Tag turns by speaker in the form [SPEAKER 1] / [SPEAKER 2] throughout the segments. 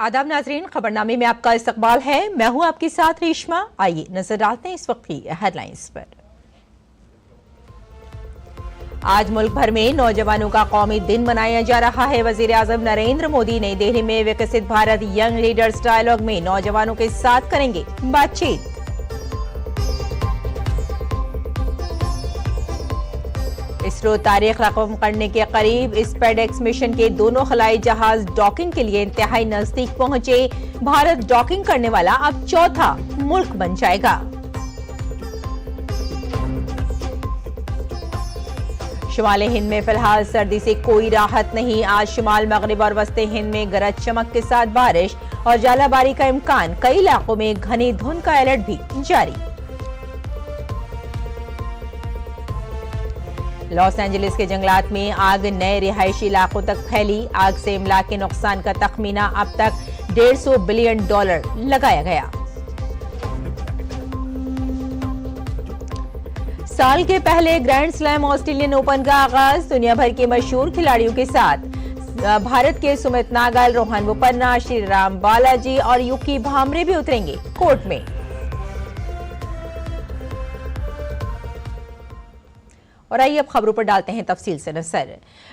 [SPEAKER 1] आदाब नाजरीन, खबरनामे में आपका इस्तकबाल है। मैं हूं आपके साथ रेशमा। आइए नजर डालते हैं इस वक्त की हेडलाइंस पर। आज मुल्क भर में नौजवानों का कौमी दिन मनाया जा रहा है। वजीर आजम नरेंद्र मोदी नई दिल्ली में विकसित भारत यंग लीडर्स डायलॉग में नौजवानों के साथ करेंगे बातचीत। इसरो तारीख रकम करने के करीब। स्पेसएक्स मिशन के दोनों खलाई जहाज डॉकिंग के लिए इंतहाई नजदीक पहुंचे। भारत डॉकिंग करने वाला अब चौथा मुल्क बन जाएगा। शुमाली हिंद में फिलहाल सर्दी से कोई राहत नहीं। आज शुमाल मगरिब और वस्ती हिंद में गरज चमक के साथ बारिश और जालाबारी का इम्कान। कई इलाकों में घनी धुंध का अलर्ट भी जारी। लॉस एंजलिस के जंगलात में आग नए रिहायशी इलाकों तक फैली। आग से इमलाक के नुकसान का तखमीना अब तक $150 बिलियन लगाया गया। साल के पहले ग्रैंड स्लैम ऑस्ट्रेलियन ओपन का आगाज दुनिया भर के मशहूर खिलाड़ियों के साथ। भारत के सुमित नागल, रोहन बोपन्ना, श्रीराम बालाजी और युकी भामरे भी उतरेंगे कोर्ट में। और आइए अब खबरों पर डालते हैं तफसील से नजर।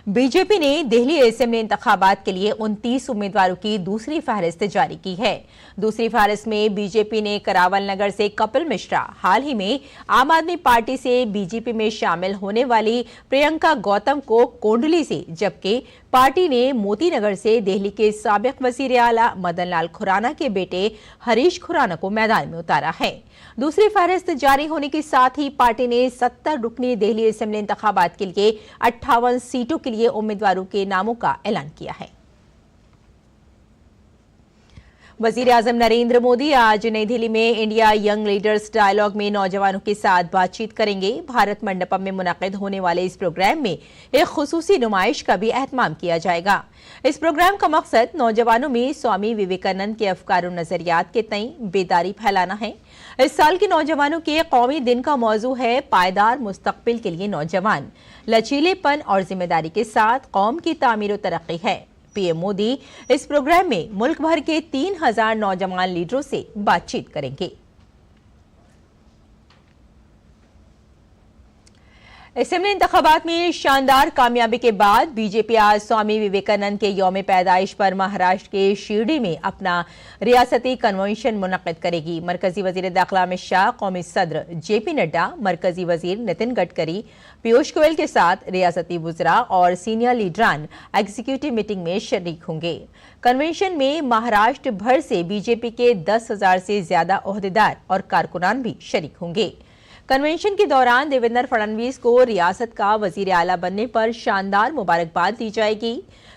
[SPEAKER 1] बीजेपी ने दिल्ली असेंबली इंतखाबात के लिए 29 उम्मीदवारों की दूसरी फहरिस्त जारी की है। दूसरी फहरिस्त में बीजेपी ने करावल नगर से कपिल मिश्रा, हाल ही में आम आदमी पार्टी से बीजेपी में शामिल होने वाली प्रियंका गौतम को कोंडली से, जबकि पार्टी ने मोती नगर से दिल्ली के साबिक वजीर आला मदन लाल खुराना के बेटे हरीश खुराना को मैदान में उतारा है। दूसरी फहरिस्त जारी होने के साथ ही पार्टी ने 70 रुकनी दिल्ली असेंबली इंतखाबात के लिए 58 सीटों के लिए उम्मीदवारों के नामों का ऐलान किया है। वजीर आजम नरेंद्र मोदी आज नई दिल्ली में इंडिया यंग लीडर्स डायलॉग में नौजवानों के साथ बातचीत करेंगे। भारत मंडपम में मुनक्किद होने वाले इस प्रोग्राम में एक खुसूसी नुमाइश का भी एहतमाम किया जाएगा। इस प्रोग्राम का मकसद नौजवानों में स्वामी विवेकानंद के अफकार और नजरियात के तई बेदारी फैलाना है। इस साल के नौजवानों के कौमी दिन का मौजू है पायदार मुस्तकबिल के लिए नौजवान। लचीलेपन और जिम्मेदारी के साथ कौम की तामीर और तरक्की है। पीएम मोदी इस प्रोग्राम में मुल्क भर के 3000 नौजवान लीडरों से बातचीत करेंगे। असेंबली इंतखाबात में शानदार कामयाबी के बाद बीजेपी आज स्वामी विवेकानंद के यौम पैदाइश पर महाराष्ट्र के शिरडी में अपना रियासती कन्वेंशन मुनक्किद करेगी। मरकजी वजीर दाखिला अमित शाह, कौमी सदर जेपी नड्डा, मरकजी वजीर नितिन गडकरी, पीयूष गोयल के साथ रियासती वुज़रा और सीनियर लीडरान एग्जीक्यूटिव मीटिंग में शरीक होंगे। कन्वेंशन में महाराष्ट्र भर से बीजेपी के 10,000 से ज्यादा ओहदेदार और कारकुनान भी शरीक होंगे। कन्वेंशन के दौरान देवेंद्र फडणवीस को रियासत का वजीर आला बनने पर शानदार मुबारकबाद दी जाएगी।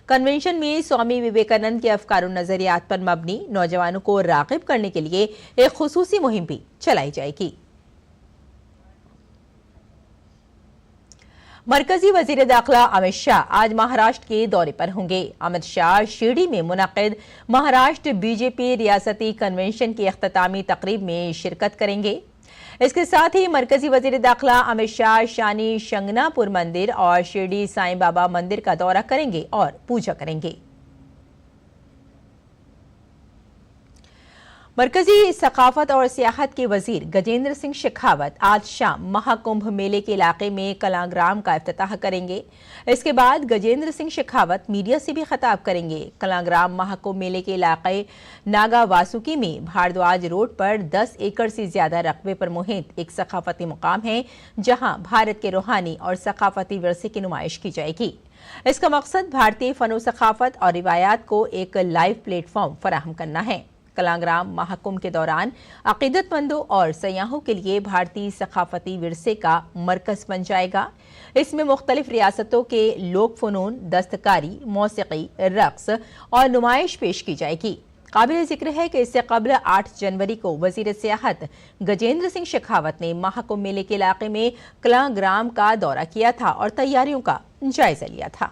[SPEAKER 1] कन्वेंशन में स्वामी विवेकानंद के अफकार नजरियात पर मबनी नौजवानों को राग़िब करने के लिए एक खुसूसी मुहिम भी चलाई जाएगी। मरकजी वजीर दाखिला अमित शाह आज महाराष्ट्र के दौरे पर होंगे। अमित शाह शिरडी में मुनक्किद महाराष्ट्र बीजेपी रियासती कन्वेंशन की इख्तितामी तकरीब में शिरकत करेंगे। इसके साथ ही मरकजी वजीर दाखिला अमित शाह शानी शंगनापुर मंदिर और शिरडी साईं बाबा मंदिर का दौरा करेंगे और पूजा करेंगे। मरकजी सकाफत और सियाहत के वजीर गजेंद्र सिंह शेखावत आज शाम महाकुंभ मेले के इलाके में कलाग्राम का इफ्तिताह करेंगे। इसके बाद गजेंद्र सिंह शेखावत मीडिया से भी खिताब करेंगे। कलाग्राम महाकुंभ मेले के इलाके नागा वासुकी में भारद्वाज रोड पर 10 एकड़ से ज्यादा रकबे पर मुहित एक सकाफती मुकाम है, जहां भारत के रूहानी और सकाफती विरसे की नुमाइश की जाएगी। इसका मकसद भारतीय फनो सकाफत और रिवायात को एक लाइव प्लेटफॉर्म फराहम करना है। कलाग्राम महाकुंभ के दौरान अकीदतमंदों और सयाहों के लिए भारतीय सकाफती विरसे का मरकज बन जाएगा। इसमें मुख्तलिफ रियासतों के लोक फनून, दस्तकारी, मौसीकी, रक्स और नुमाइश पेश की जाएगी। काबिल जिक्र है कि इससे कबल 8 जनवरी को वजीर सियाहत गजेंद्र सिंह शेखावत ने महाकुंभ मेले के इलाके में कलाग्राम का दौरा किया था और तैयारियों का जायजा लिया था।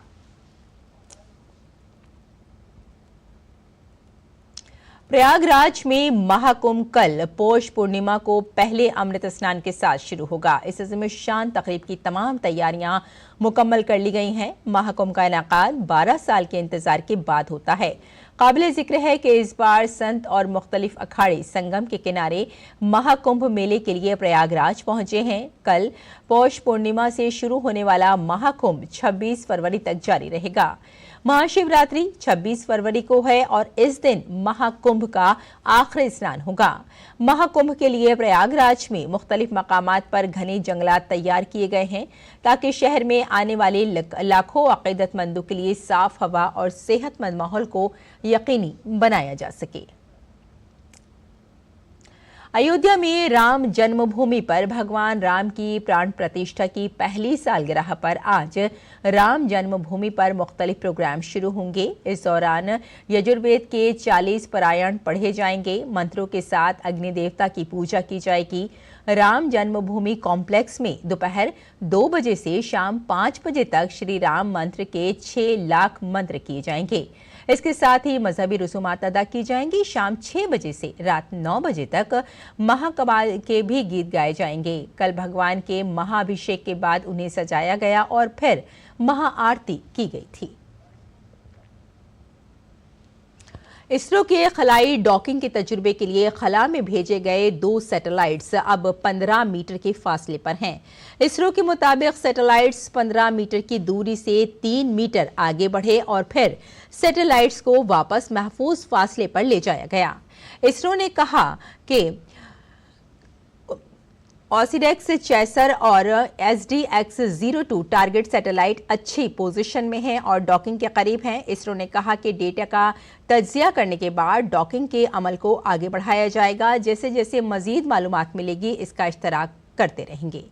[SPEAKER 1] प्रयागराज में महाकुंभ कल पौष पूर्णिमा को पहले अमृत स्नान के साथ शुरू होगा। इस अज़ीम-उश-शान तकरीब की तमाम तैयारियां मुकम्मल कर ली गई हैं। महाकुंभ का इनेकाद 12 साल के इंतजार के बाद होता है। काबिल जिक्र है कि इस बार संत और मुख्तलिफ अखाड़े संगम के किनारे महाकुंभ मेले के लिए प्रयागराज पहुंचे हैं। कल पौष पूर्णिमा से शुरू होने वाला महाकुंभ 26 फरवरी तक जारी रहेगा। महाशिवरात्रि 26 फरवरी को है और इस दिन महाकुंभ का आखिरी स्नान होगा। महाकुंभ के लिए प्रयागराज में मुख्तलिफ मकामात पर घने जंगलात तैयार किए गए हैं ताकि शहर में आने वाले लाखों अकीदतमंदों के लिए साफ हवा और सेहतमंद माहौल को यकीनी बनाया जा सके। अयोध्या में राम जन्मभूमि पर भगवान राम की प्राण प्रतिष्ठा की पहली सालगिरह पर आज राम जन्मभूमि पर मुख्तलिफ प्रोग्राम शुरू होंगे। इस दौरान यजुर्वेद के 40 पारायण पढ़े जाएंगे। मंत्रों के साथ अग्नि देवता की पूजा की जाएगी। राम जन्मभूमि कॉम्प्लेक्स में दोपहर 2 बजे से शाम 5 बजे तक श्री राम मंत्र के 6 लाख मंत्र किए जाएंगे। इसके साथ ही मजहबी रसूमात अदा की जाएंगी। शाम 6 बजे से रात 9 बजे तक महाकमाल के भी गीत गाए जाएंगे। कल भगवान के महाअभिषेक के बाद उन्हें सजाया गया और फिर महाआरती की गई थी। इसरो के खलाई डॉकिंग के तजुर्बे के लिए खला में भेजे गए 2 सैटेलाइट्स अब 15 मीटर के फासले पर हैं। इसरो के मुताबिक सैटेलाइट्स 15 मीटर की दूरी से 3 मीटर आगे बढ़े और फिर सैटेलाइट्स को वापस महफूज फासले पर ले जाया गया। इसरो ने कहा कि ऑसिडेक्स चैसर और SDX-02 टारगेट सैटेलाइट अच्छी पोजीशन में हैं और डॉकिंग के करीब हैं। इसरो ने कहा कि डेटा का तज्जिया करने के बाद डॉकिंग के अमल को आगे बढ़ाया जाएगा। जैसे जैसे मजीद मालूमात मिलेगी इसका इश्तराक करते रहेंगे।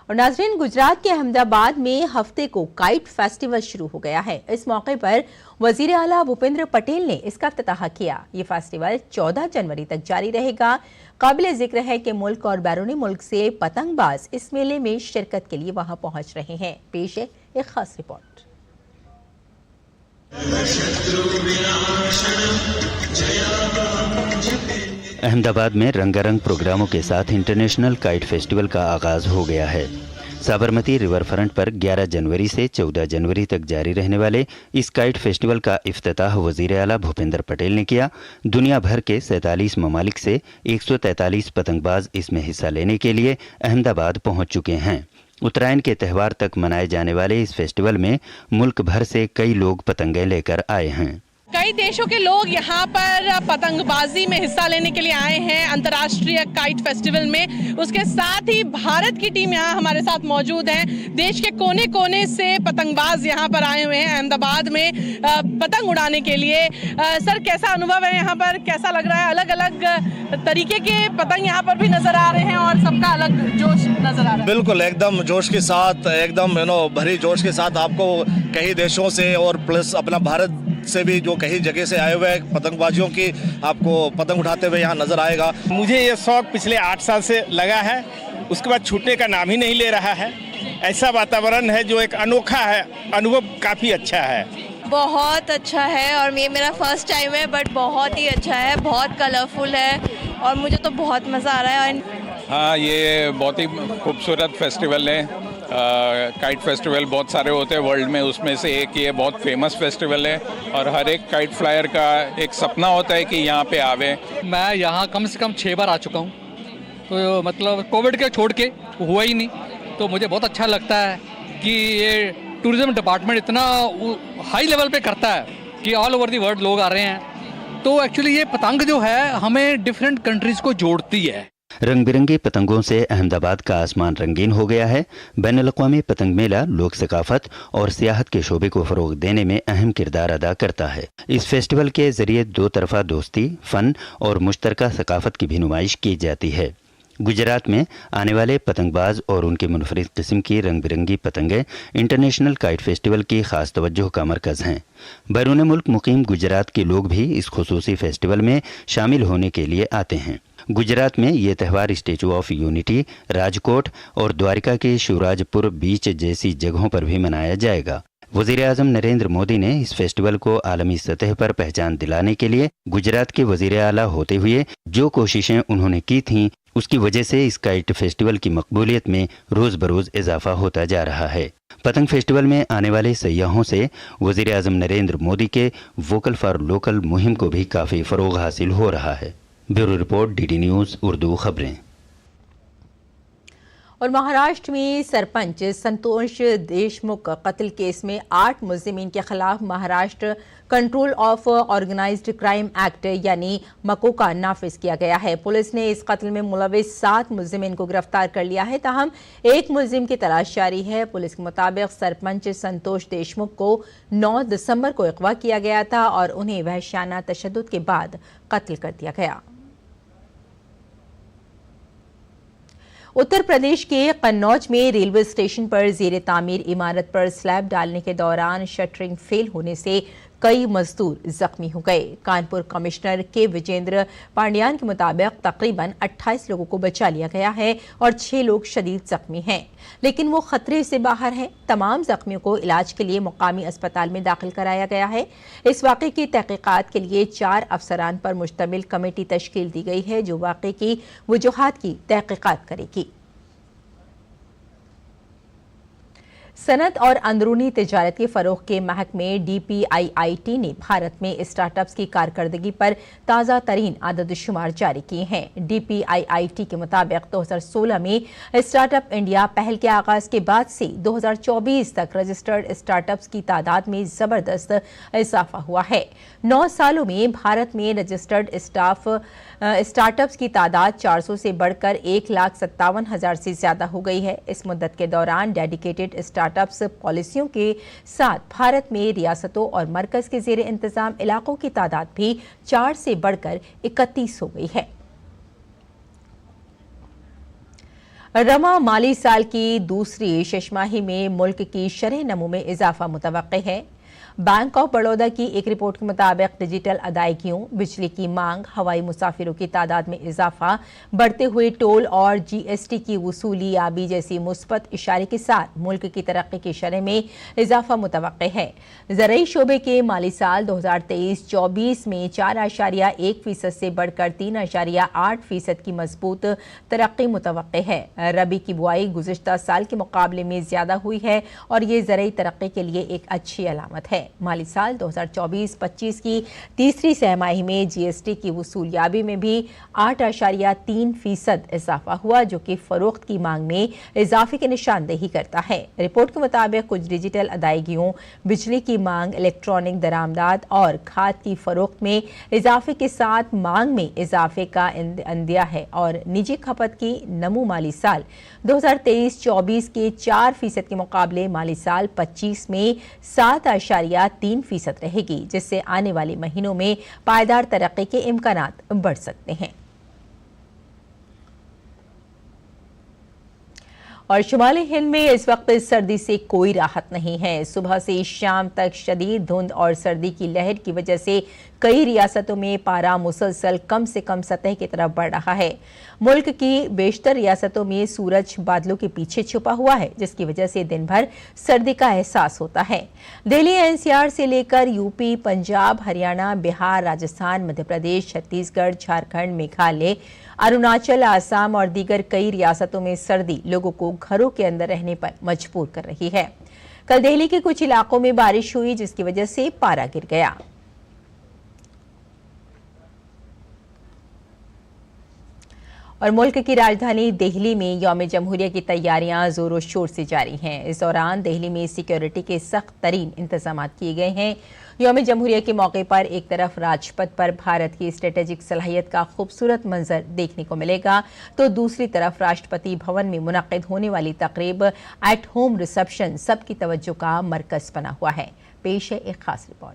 [SPEAKER 1] और नाज़रीन, गुजरात के अहमदाबाद में हफ्ते को काइट फेस्टिवल शुरू हो गया है। इस मौके पर वजीर आला भूपेंद्र पटेल ने इसका इफ्तिताह किया। ये फेस्टिवल 14 जनवरी तक जारी रहेगा। काबिल जिक्र है कि मुल्क और बैरूनी मुल्क से पतंगबाज इस मेले में शिरकत के लिए वहां पहुंच रहे हैं। पेश है एक खास रिपोर्ट।
[SPEAKER 2] अहमदाबाद में रंगारंग प्रोग्रामों के साथ इंटरनेशनल काइट फेस्टिवल का आगाज हो गया है। साबरमती रिवर फ्रंट पर 11 जनवरी से 14 जनवरी तक जारी रहने वाले इस काइट फेस्टिवल का इफ्तिताह वजीर आला भूपेंद्र पटेल ने किया। दुनिया भर के 47 ममालिक से 143 पतंगबाज इसमें हिस्सा लेने के लिए अहमदाबाद पहुंच चुके हैं। उत्तरायण के त्यौहार तक मनाए जाने वाले इस फेस्टिवल में मुल्क भर से कई लोग पतंगें लेकर आए हैं।
[SPEAKER 3] कई देशों के लोग यहाँ पर पतंगबाजी में हिस्सा लेने के लिए आए हैं अंतर्राष्ट्रीय काइट फेस्टिवल में। उसके साथ ही भारत की टीम यहाँ हमारे साथ मौजूद है। देश के कोने कोने से पतंगबाज यहाँ पर आए हुए हैं अहमदाबाद में पतंग उड़ाने के लिए। सर, कैसा अनुभव है यहाँ पर, कैसा लग रहा है? अलग अलग तरीके के पतंग यहाँ पर भी नजर आ रहे हैं और सबका अलग जोश नजर आ रहा है।
[SPEAKER 4] बिल्कुल, एकदम जोश के साथ, एकदम भरी जोश के साथ आपको कई देशों से और प्लस अपना भारत से भी जो कई जगह से आए हुए पतंगबाजियों की आपको पतंग उठाते हुए यहाँ नजर आएगा।
[SPEAKER 5] मुझे ये शौक पिछले 8 साल से लगा है, उसके बाद छूटने का नाम ही नहीं ले रहा है। ऐसा वातावरण है जो एक अनोखा है, अनुभव काफ़ी अच्छा है।
[SPEAKER 6] बहुत अच्छा है और ये मेरा फर्स्ट टाइम है, बट बहुत ही अच्छा है, बहुत कलरफुल है और मुझे तो बहुत मज़ा आ रहा है।
[SPEAKER 7] हाँ, ये बहुत ही खूबसूरत फेस्टिवल है। काइट फेस्टिवल बहुत सारे होते हैं वर्ल्ड में, उसमें से एक ये बहुत फेमस फेस्टिवल है और हर एक काइट फ्लायर का एक सपना होता है कि यहाँ पे आवे।
[SPEAKER 8] मैं यहाँ कम से कम 6 बार आ चुका हूँ, तो मतलब कोविड के छोड़ के हुआ ही नहीं, तो मुझे बहुत अच्छा लगता है कि ये टूरिज्म डिपार्टमेंट इतना हाई लेवल पे करता है कि ऑल ओवर दी वर्ल्ड लोग आ रहे हैं। तो एक्चुअली ये पतंग जो है हमें डिफरेंट कंट्रीज को जोड़ती है।
[SPEAKER 2] रंग बिरंगे पतंगों से अहमदाबाद का आसमान रंगीन हो गया है। बैनुल-अक़वामी पतंग मेला लोक सकाफत और सियाहत के शोबे को फरोग देने में अहम किरदार अदा करता है। इस फेस्टिवल के जरिए 2 तरफा दोस्ती, फन और मुश्तरका सकाफत की भी नुमाइश की जाती है। गुजरात में आने वाले पतंगबाज और उनके मुनफरिद किस्म की रंग बिरंगी पतंगें इंटरनेशनल काइट फेस्टिवल की खास तवज्जो का मरकज़ हैं। बैरून मुल्क मुकीम गुजरात के लोग भी इस खुसूसी फेस्टिवल में शामिल होने के लिए आते हैं। गुजरात में ये त्यौहार स्टैचू ऑफ यूनिटी, राजकोट और द्वारिका के शिवराजपुर बीच जैसी जगहों पर भी मनाया जाएगा। वज़ीर आज़म नरेंद्र मोदी ने इस फेस्टिवल को आलमी सतह पर पहचान दिलाने के लिए गुजरात के वज़ीर आला होते हुए जो कोशिशें उन्होंने की थीं, उसकी वजह से इस काइट फेस्टिवल की मकबूलियत में रोज़ बरोज़ इजाफा होता जा रहा है। पतंग फेस्टिवल में आने वाले सयाहों से वज़ीर आज़म नरेंद्र मोदी के वोकल फॉर लोकल मुहिम को भी काफ़ी फ़रोग़ हासिल हो रहा है। Bureau report, DD news Urdu खबरें।
[SPEAKER 1] और महाराष्ट्र में सरपंच संतोष देशमुख कत्ल केस में 8 मुलजिमीन के खिलाफ Maharashtra control of organised crime act यानी मकोका नाफिज किया गया है। पुलिस ने इस कत्ल में मुलविस 7 मुलजिमीन को गिरफ्तार कर लिया है, ताहम एक मुलजिम की तलाश जारी है। पुलिस के मुताबिक सरपंच संतोष देशमुख को 9 दिसंबर को अगवा किया गया था और उन्हें वहशियाना तशद्दुद के बाद कत्ल कर दिया गया। उत्तर प्रदेश के कन्नौज में रेलवे स्टेशन पर जेर तामीर इमारत पर स्लैब डालने के दौरान शटरिंग फेल होने से कई मजदूर जख्मी हो गए। कानपुर कमिश्नर के विजेंद्र पांड्यान के मुताबिक तकरीबन 28 लोगों को बचा लिया गया है और 6 लोग शदीद जख्मी हैं, लेकिन वो खतरे से बाहर हैं। तमाम जख्मियों को इलाज के लिए मुकामी अस्पताल में दाखिल कराया गया है। इस वाक़े की तहकीकात के लिए 4 अफसरान पर मुश्तमिल कमेटी तश्कील दी गई है जो वाक़े की वजूहात की तहकीकात करेगी। सनत और अंदरूनी तिजारत के फरोग के महकमे DPIIT ने भारत में स्टार्टअप्स की कारकर्दगी पर ताज़ा तरीन आदद शुमार जारी किए हैं। DPIIT के मुताबिक 2016 में स्टार्टअप इंडिया पहल के आगाज के बाद से 2024 तक रजिस्टर्ड स्टार्टअप्स की तादाद में जबरदस्त इजाफा हुआ है। 9 सालों में भारत में रजिस्टर्ड स्टार्टअप्स की तादाद 400 से बढ़कर 1,57,000 से ज्यादा हो गई है। इस मुद्दत के दौरान डेडिकेटेड स्टार्टअप्स पॉलिसियों के साथ भारत में रियासतों और मरकज के जेर इंतजाम इलाकों की तादाद भी 4 से बढ़कर 31 हो गई है। रमा माली साल की दूसरी छमाही में मुल्क की शरह नमू में इजाफा मुतवक्के है। बैंक ऑफ बड़ौदा की एक रिपोर्ट के मुताबिक डिजिटल अदायगियों, बिजली की मांग, हवाई मुसाफिरों की तादाद में इजाफा, बढ़ते हुए टोल और GST की वसूली याबी जैसी मुस्बत इशारे के साथ मुल्क की तरक्की की शरह में इजाफा मुतवक्के है। ज़राई शोबे के माली साल 2023-24 में 4.1% से बढ़कर 3.8% की मजबूत तरक्की मुतवक्के है। रबी की बुआई गुज़िश्ता साल के मुकाबले में ज्यादा हुई है और ये ज़राई तरक्की के लिए एक अच्छी अलामत है। माली साल 2024-25 की तीसरी सहमाही में GST की वसूलियाबी में भी 8.3% इजाफा हुआ, जो कि फरोख्त की मांग में इजाफे की निशानदेही करता है। रिपोर्ट के मुताबिक कुछ डिजिटल अदायगियों, बिजली की मांग, इलेक्ट्रॉनिक दरामदात और खाद की फरोख्त में इजाफे के साथ मांग में इजाफे का अंदिया है और निजी खपत की नमू माली साल 2023-24 के 4% के मुकाबले माली साल 25 में 7.3% रहेगी, जिससे आने वाले महीनों में पायदार तरक्की के इम्कानात बढ़ सकते हैं। और शुमाली हिंद में इस वक्त सर्दी से कोई राहत नहीं है। सुबह से शाम तक शदीद धुंध और सर्दी की लहर की वजह से कई रियासतों में पारा मुसलसल कम से कम सतह की तरफ बढ़ रहा है। मुल्क की बेशतर रियासतों में सूरज बादलों के पीछे छुपा हुआ है, जिसकी वजह से दिन भर सर्दी का एहसास होता है। दिल्ली NCR से लेकर यूपी, पंजाब, हरियाणा, बिहार, राजस्थान, मध्य प्रदेश, छत्तीसगढ़, झारखंड, मेघालय, अरुणाचल, आसाम और दीगर कई रियासतों में सर्दी लोगों को घरों के अंदर रहने पर मजबूर कर रही है। कल दिल्ली के कुछ इलाकों में बारिश हुई, जिसकी वजह से पारा गिर गया। और मुल्क की राजधानी दिल्ली में यौम जमहूरिया की तैयारियां जोरों शोर से जारी हैं। इस दौरान दिल्ली में सिक्योरिटी के सख्त तरीन इंतजाम किए गए हैं। यौम जमहूरिया के मौके पर एक तरफ राजपथ पर भारत की स्ट्रेटेजिक सलाहियत का खूबसूरत मंजर देखने को मिलेगा, तो दूसरी तरफ राष्ट्रपति भवन में मुनक्किद होने वाली तकरीब एट होम रिसेप्शन सबकी तवज्जो का मरकज बना हुआ है। पेश है एक खास रिपोर्ट।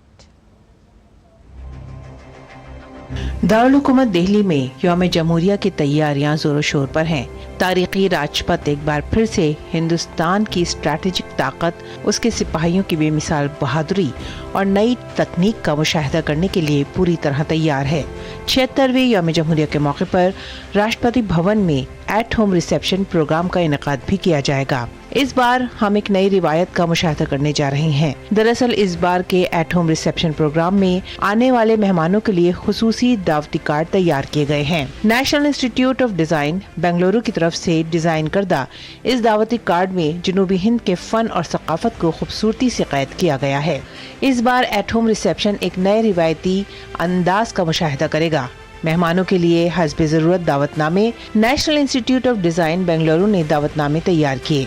[SPEAKER 9] दारुल हुकूमत दिल्ली में यौम जमहूरिया की तैयारियां जोरों शोर पर हैं। तारीखी राजपथ एक बार फिर से हिंदुस्तान की स्ट्रैटेजिक ताकत, उसके सिपाहियों की बेमिसाल बहादुरी और नई तकनीक का मुशाहिदा करने के लिए पूरी तरह तैयार है। 76वें यौम जमहूरिया के मौके पर राष्ट्रपति भवन में एट होम रिसेप्शन प्रोग्राम का इनेकाद भी किया जाएगा। इस बार हम एक नई रिवायत का मुशाहिदा करने जा रहे हैं। दरअसल इस बार के एट होम रिसेप्शन प्रोग्राम में आने वाले मेहमानों के लिए खुसूसी दावती कार्ड तैयार किए गए हैं। National institute of design Bengaluru की तरफ से डिजाइन करदा इस दावती कार्ड में जनूबी हिंद के फन और सकाफत को खूबसूरती से कैद किया गया है। इस बार एट होम रिसेप्शन एक नए रिवायती अंदाज का मुशाहिदा करेगा। मेहमानों के लिए हस्बे जरूरत दावतनामे national institute of design Bengaluru ने दावतनामे तैयार किए।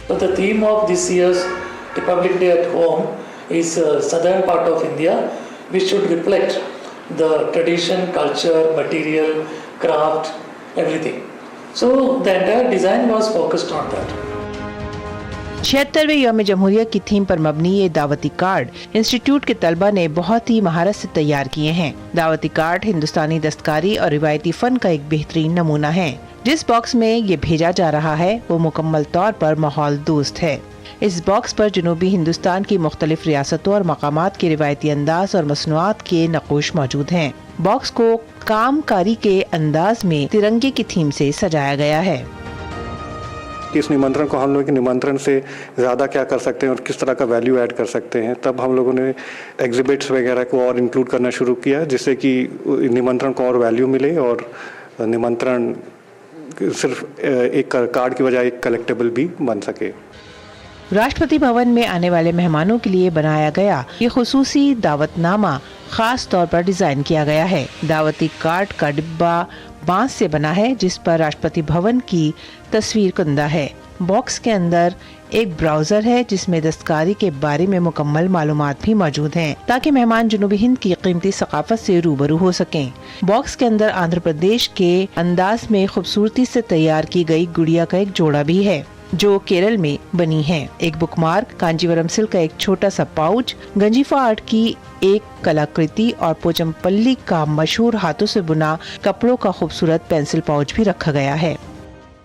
[SPEAKER 10] So the theme of this year's Republic Day at Home is southern part of India, which should reflect the tradition, culture, material, craft, everything. So the entire design was focused on that.
[SPEAKER 9] 76वें यौम जमहूरिया की theme पर मबनी ये दावती card institute के तलबा ने बहुत ही महारत से तैयार किए हैं। दावती कार्ड हिंदुस्तानी दस्तकारी और रिवायती फन का एक बेहतरीन नमूना है। जिस बॉक्स में ये भेजा जा रहा है वो मुकम्मल तौर पर माहौल दोस्त है। इस बॉक्स पर जनूबी हिंदुस्तान की मुख्तलिफ रियासतों और मकामात के रिवायती अंदाज और मसनूआत के नक़ूश मौजूद हैं। बॉक्स को कामकारी के अंदाज में तिरंगे की थीम से सजाया गया है।
[SPEAKER 11] इस निमंत्रण को हम लोग के निमंत्रण से ज़्यादा क्या कर सकते हैं और किस तरह का वैल्यू ऐड कर सकते हैं, तब हम लोगों ने एग्जिबिट्स वगैरह को और इंक्लूड करना शुरू किया, जिससे कि निमंत्रण को और वैल्यू मिले और निमंत्रण सिर्फ एक कार्ड की बजाय एक कलेक्टेबल भी बन सके।
[SPEAKER 9] राष्ट्रपति भवन में आने वाले मेहमानों के लिए बनाया गया ये खुसूसी दावतनामा खास तौर पर डिजाइन किया गया है। दावती कार्ड का डिब्बा बांस से बना है, जिस पर राष्ट्रपति भवन की तस्वीर कुंदा है। बॉक्स के अंदर एक ब्राउजर है जिसमें दस्तकारी के बारे में मुकम्मल मालूमात भी मौजूद हैं, ताकि मेहमान जनूबी हिंद की कीमती सकाफत से रूबरू हो सकें। बॉक्स के अंदर आंध्र प्रदेश के अंदाज में खूबसूरती से तैयार की गई गुड़िया का एक जोड़ा भी है जो केरल में बनी है। एक बुकमार्क, कांजीवरम सिल्क का एक छोटा सा पाउच, गंजीफा आर्ट की एक कलाकृति और पोचमपल्ली का मशहूर हाथों से बुना कपड़ों का खूबसूरत पेंसिल पाउच भी रखा गया है।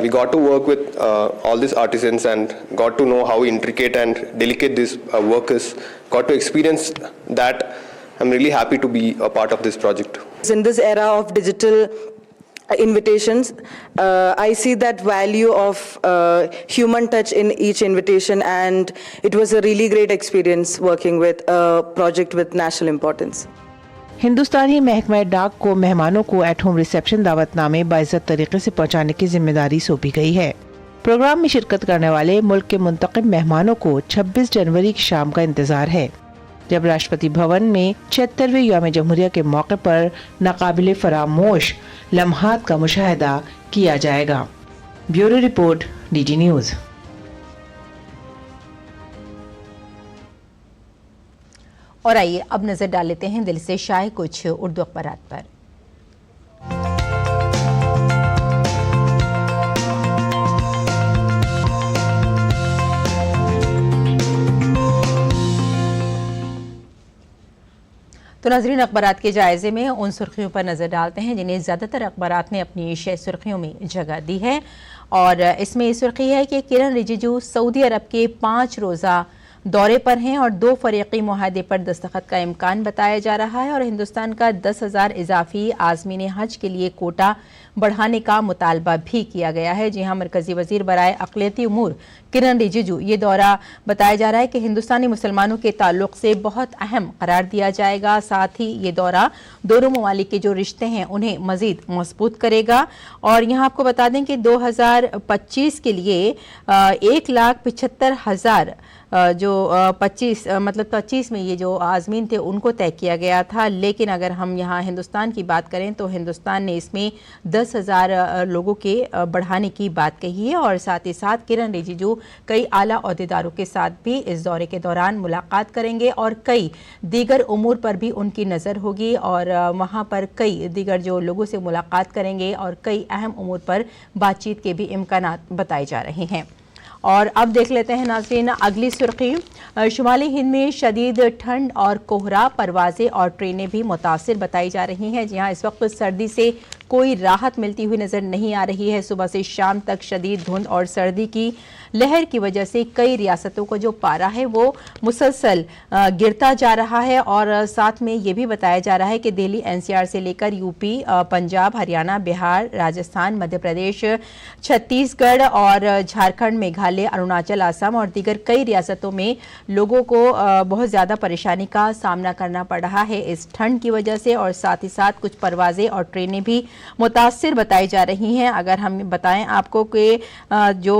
[SPEAKER 12] We got to work with all these artisans and got to know how intricate and delicate this work is. Got to experience that. I'm really happy to be a part of this project.
[SPEAKER 13] In this era of digital invitations, I see that value of human touch in each invitation, and it was a really great experience working with a project with national importance.
[SPEAKER 9] हिंदुस्तानी महकमा डाक को मेहमानों को at home reception दावतनामे बाइज्जत तरीके से पहुंचाने की जिम्मेदारी सौंपी गई है। प्रोग्राम में शिरकत करने वाले मुल्क के मुंतखब मेहमानों को 26 जनवरी की शाम का इंतजार है, जब राष्ट्रपति भवन में 76वें यौम जमहूरिया के मौके पर नाकाबिले फरामोश लम्हात का मुशाहिदा किया जाएगा। Bureau report, DG news.
[SPEAKER 1] और आइए अब नजर डाल लेते हैं दिल से शाये कुछ उर्दू अखबारात पर। तो नाज़रीन, अखबारात के जायजे में उन सुर्खियों पर नजर डालते हैं जिन्हें ज्यादातर अखबारात ने अपनी सुर्खियों में जगह दी है। और इसमें सुर्खी है कि किरण रिजिजू सऊदी अरब के 5 रोज़ा दौरे पर हैं और 2 फरीकी मुआहदे पर दस्तखत का इम्कान बताया जा रहा है। और हिंदुस्तान का 10,000 इजाफी आज़मीन हज के लिए कोटा बढ़ाने का मुतालबा भी किया गया है। जी हाँ, मरकजी वजीर बराए अक़लियती उमूर किरण रिजिजू ये दौरा बताया जा रहा है कि हिंदुस्तानी मुसलमानों के ताल्लुक से बहुत अहम करार दिया जाएगा। साथ ही ये दौरा दोनों ममालिक के जो रिश्ते हैं उन्हें मजीद मजबूत करेगा। और यहाँ आपको बता दें कि 2025 के लिए 1,75,000 जो 25 में ये जो आज़मीन थे उनको तय किया गया था। लेकिन अगर हम यहाँ हिंदुस्तान की बात करें तो हिंदुस्तान ने इसमें 10,000 लोगों के बढ़ाने की बात कही है। और साथ ही साथ किरण रिजिजू कई आला अहदेदारों के साथ भी इस दौरे के दौरान मुलाकात करेंगे और कई दीगर उमूर पर भी उनकी नज़र होगी और वहाँ पर कई दीगर जो लोगों से मुलाकात करेंगे और कई अहम उमूर पर बातचीत के भी इम्कानात बताए जा रहे हैं। और अब देख लेते हैं नाज़रीन अगली सुर्खी। शुमाली हिंद में शदीद ठंड और कोहरा, परवाज़ें और ट्रेनें भी मुतासिर बताई जा रही हैं। जहाँ इस वक्त सर्दी से कोई राहत मिलती हुई नज़र नहीं आ रही है। सुबह से शाम तक शदीद धुंध और सर्दी की लहर की वजह से कई रियासतों का जो पारा है वो मुसलसल गिरता जा रहा है। और साथ में ये भी बताया जा रहा है कि दिल्ली एनसीआर से लेकर यूपी, पंजाब, हरियाणा, बिहार, राजस्थान, मध्य प्रदेश, छत्तीसगढ़ और झारखंड, मेघालय, अरुणाचल, असम और दीगर कई रियासतों में लोगों को बहुत ज़्यादा परेशानी का सामना करना पड़ रहा है इस ठंड की वजह से। और साथ ही साथ कुछ परवाजें और ट्रेनें भी मुतासिर बताई जा रही हैं। अगर हम बताएं आपको कि जो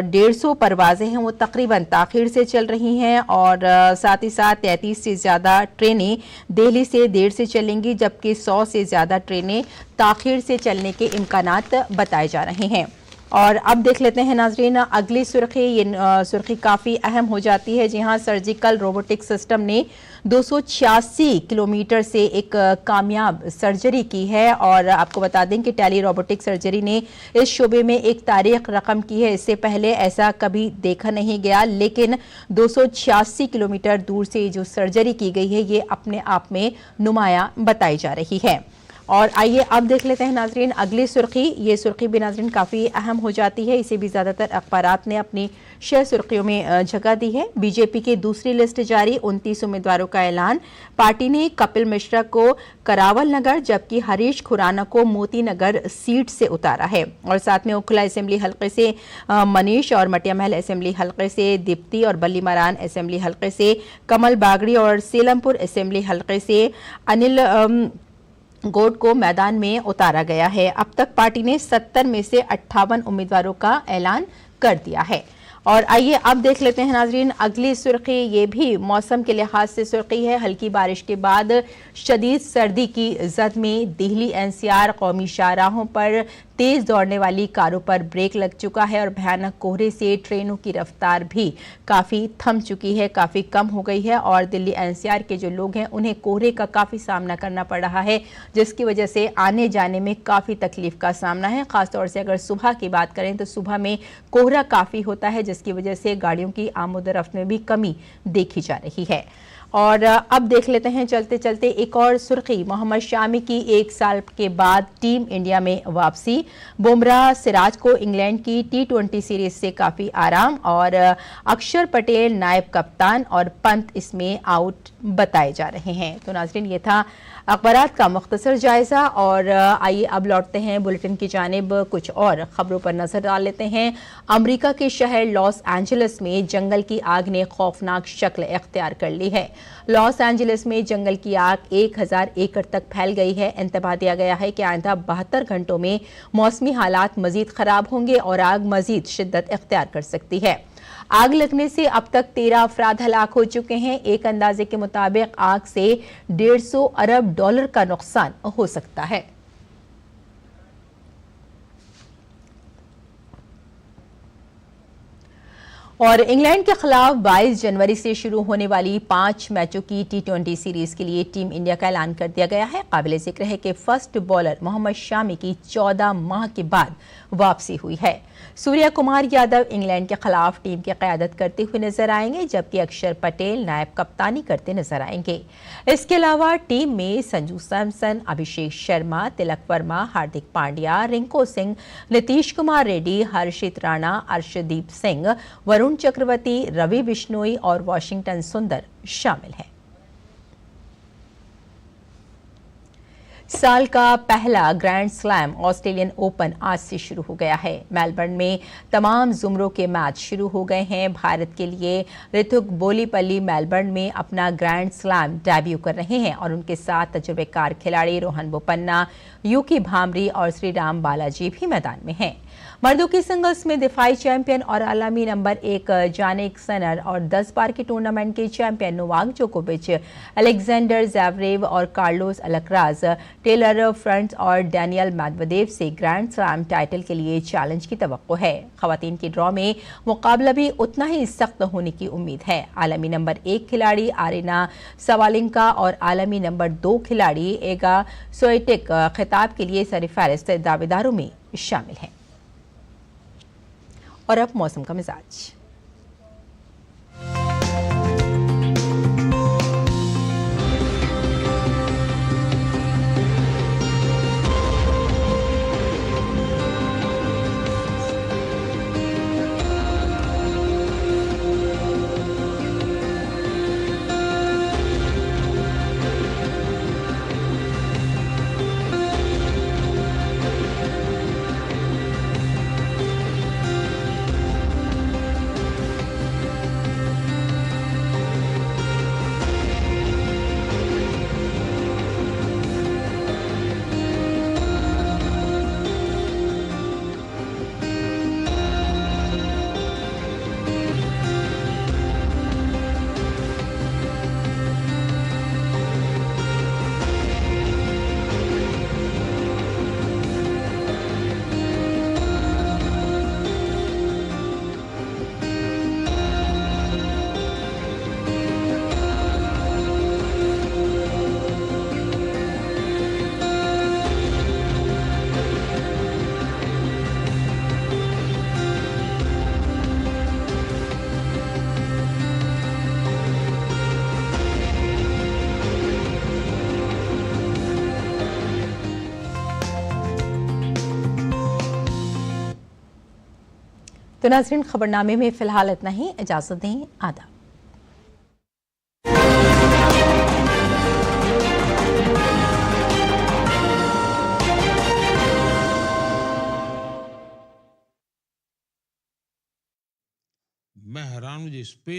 [SPEAKER 1] 150 परवाजें हैं वो तकरीबन ताखीर से चल रही हैं और साथ ही साथ 33 से ज़्यादा ट्रेनें दिल्ली से देर से चलेंगी, जबकि 100 से ज़्यादा ट्रेनें ताखीर से चलने के इम्कानात बताए जा रहे हैं। और अब देख लेते हैं नाजरीन अगली सुर्खी। ये सुर्खी काफ़ी अहम हो जाती है। जी हाँ, सर्जिकल रोबोटिक सिस्टम ने 286 किलोमीटर से एक कामयाब सर्जरी की है। और आपको बता दें कि टेली रोबोटिक सर्जरी ने इस शोबे में एक तारीख रकम की है। इससे पहले ऐसा कभी देखा नहीं गया, लेकिन 286 किलोमीटर दूर से जो सर्जरी की गई है ये अपने आप में नुमाया बताई जा रही है। और आइए अब देख लेते हैं नाजरीन अगली सुर्खी। ये सुर्खी भी नाजरीन काफ़ी अहम हो जाती है। इसे भी ज़्यादातर अखबारात ने अपनी 6 सुर्खियों में जगह दी है। बीजेपी की दूसरी लिस्ट जारी, 29 उम्मीदवारों का ऐलान। पार्टी ने कपिल मिश्रा को करावल नगर जबकि हरीश खुराना को मोती नगर सीट से उतारा है। और साथ में ओखला असेंबली हल्के से मनीष और मटिया महल असेंबली हल्के से दीप्ति और बल्लीमारान असेंबली हल्के से कमल बागड़ी और सेलमपुर असेंबली हल्के से अनिल गोड को मैदान में उतारा गया है। अब तक पार्टी ने 70 में से 58 उम्मीदवारों का ऐलान कर दिया है। और आइए अब देख लेते हैं नाजरीन अगली सुर्खी। ये भी मौसम के लिहाज से सुर्खी है। हल्की बारिश के बाद शदीद सर्दी की जद में दिल्ली एनसीआर कौमी शाहराहों पर तेज दौड़ने वाली कारों पर ब्रेक लग चुका है और भयानक कोहरे से ट्रेनों की रफ्तार भी काफ़ी थम चुकी है, काफ़ी कम हो गई है। और दिल्ली एनसीआर के जो लोग हैं उन्हें कोहरे का काफ़ी सामना करना पड़ रहा है, जिसकी वजह से आने जाने में काफ़ी तकलीफ का सामना है। ख़ासतौर से अगर सुबह की बात करें तो सुबह में कोहरा काफ़ी होता है, जिसकी वजह से गाड़ियों की आमद-ओ-रफ्त में भी कमी देखी जा रही है। और अब देख लेते हैं चलते चलते एक और सुर्खी। मोहम्मद शामी की 1 साल के बाद टीम इंडिया में वापसी। बुमराह, सिराज को इंग्लैंड की T20 सीरीज से काफ़ी आराम और अक्षर पटेल नायब कप्तान और पंत इसमें आउट बताए जा रहे हैं। तो नाज़रीन ये था अखबारात का मुख्तसर जायजा। और आइए अब लौटते हैं बुलेटिन की जानिब, कुछ और खबरों पर नजर डाल लेते हैं। अमेरिका के शहर लॉस एंजलिस में जंगल की आग ने खौफनाक शक्ल इख्तियार कर ली है। लॉस एंजलिस में जंगल की आग 1000 एकड़ तक फैल गई है। इंतबाह दिया गया है कि आइंदा 72 घंटों में मौसमी हालात मजीद खराब होंगे और आग मजीद शिद्दत इख्तियार कर सकती है। आग लगने से अब तक 13 अफराद हलाक हो चुके हैं। एक अंदाजे के मुताबिक आग से $150 अरब का नुकसान हो सकता है। और इंग्लैंड के खिलाफ 22 जनवरी से शुरू होने वाली 5 मैचों की T20 सीरीज के लिए टीम इंडिया का ऐलान कर दिया गया है। काबिल जिक्र है कि फर्स्ट बॉलर मोहम्मद शामी की 14 माह के बाद वापसी हुई है। सूर्या कुमार यादव इंग्लैंड के खिलाफ टीम की क़यादत करते हुए नजर आएंगे, जबकि अक्षर पटेल नायब कप्तानी करते नजर आएंगे। इसके अलावा टीम में संजू सैमसन, अभिषेक शर्मा, तिलक वर्मा, हार्दिक पांड्या, रिंकू सिंह, नीतीश कुमार रेड्डी, हर्षित राणा, अर्शदीप सिंह, वरुण चक्रवर्ती, रवि बिश्नोई और वॉशिंगटन सुंदर शामिल हैं। साल का पहला ग्रैंड स्लैम ऑस्ट्रेलियन ओपन आज से शुरू हो गया है। मेलबर्न में तमाम जुमरों के मैच शुरू हो गए हैं। भारत के लिए ऋतुक बोलीपल्ली मेलबर्न में अपना ग्रैंड स्लैम डेब्यू कर रहे हैं और उनके साथ तजुर्बेकार खिलाड़ी रोहन बोपन्ना, यूकी भामरी और श्रीराम बालाजी भी मैदान में हैं। मर्दों की सिंगल्स में दिफाई चैंपियन और आलमी नंबर 1 जानिक सिनर और 10 बार के टूर्नामेंट के चैंपियन नोवाक जोकोविच, अलेक्जेंडर ज़वेरेव और कार्लोस अलकराज, टेलर फ्रंट और डैनियल मेदवेदेव से ग्रैंड स्लैम टाइटल के लिए चैलेंज की तवक्को है। खवातीन की ड्रॉ में मुकाबला भी उतना ही सख्त होने की उम्मीद है। आलमी नंबर 1 खिलाड़ी आरिना सवालिंका और आलमी नंबर 2 खिलाड़ी एगा सोएटिक खिताब के लिए सरफहरिस्त दावेदारों में शामिल हैं। और अब मौसम का मिजाज। तो नाज़रीन, खबरनामे में फिलहाल इतना ही। इजाजत दें, आदाब।
[SPEAKER 14] मैं हैरान हूं, स्पेस